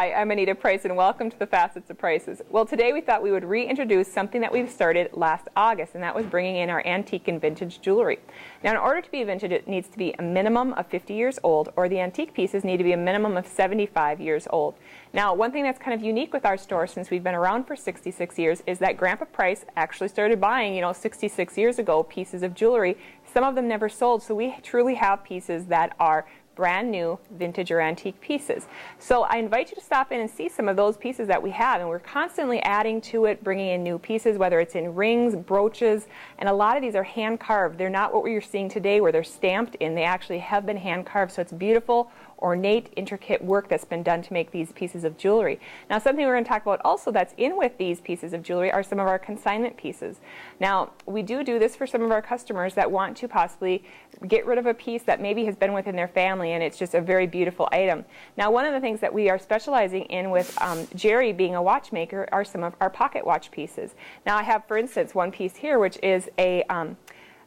Hi, I'm Anita Price and welcome to the Facets of Prices. Well, today we thought we would reintroduce something that we've started last August, and that was bringing in our antique and vintage jewelry. Now, in order to be vintage, it needs to be a minimum of 50 years old, or the antique pieces need to be a minimum of 75 years old. Now, one thing that's kind of unique with our store, since we've been around for 66 years, is that Grandpa Price actually started buying, 66 years ago, pieces of jewelry. Some of them never sold, so we truly have pieces that are brand new vintage or antique pieces. So I invite you to stop in and see some of those pieces that we have, and we're constantly adding to it, bringing in new pieces, whether it's in rings, brooches, and a lot of these are hand carved. They're not what you're seeing today where they're stamped in. They actually have been hand carved, so it's beautiful, ornate, intricate work that's been done to make these pieces of jewelry. Now, something we're going to talk about also that's in with these pieces of jewelry are some of our consignment pieces. Now, we do this for some of our customers that want to possibly get rid of a piece that maybe has been within their family and it's just a very beautiful item. Now, one of the things that we are specializing in with Jerry being a watchmaker are some of our pocket watch pieces. Now, I have, for instance, one piece here which is a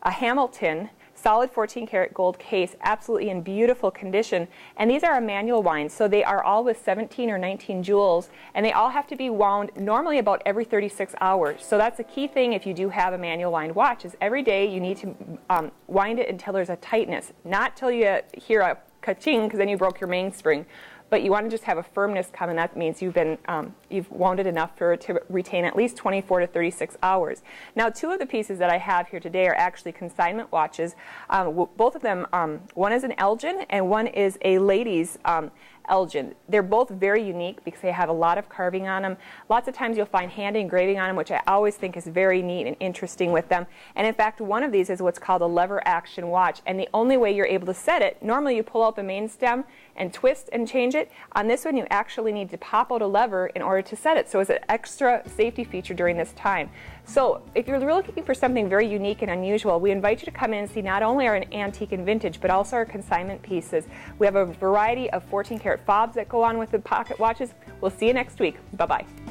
Hamilton solid 14-karat gold case, absolutely in beautiful condition. And these are a manual wind, so they are all with 17 or 19 jewels, and they all have to be wound normally about every 36 hours. So that's a key thing if you do have a manual wind watch, is every day you need to wind it until there's a tightness, not till you hear a ka-ching, because then you broke your mainspring. But you want to just have a firmness come, and that means you've wound it enough for it to retain at least 24 to 36 hours. Now, two of the pieces that I have here today are actually consignment watches. Both of them, one is an Elgin and one is a ladies' Elgin. They're both very unique because they have a lot of carving on them. Lots of times you'll find hand engraving on them, which I always think is very neat and interesting with them. And in fact, one of these is what's called a lever action watch. And the only way you're able to set it, normally you pull out the main stem and twist and change it. On this one, you actually need to pop out a lever in order to set it. So it's an extra safety feature during this time. So if you're really looking for something very unique and unusual, we invite you to come in and see not only our antique and vintage, but also our consignment pieces. We have a variety of 14-karat fobs that go on with the pocket watches. We'll see you next week. Bye-bye.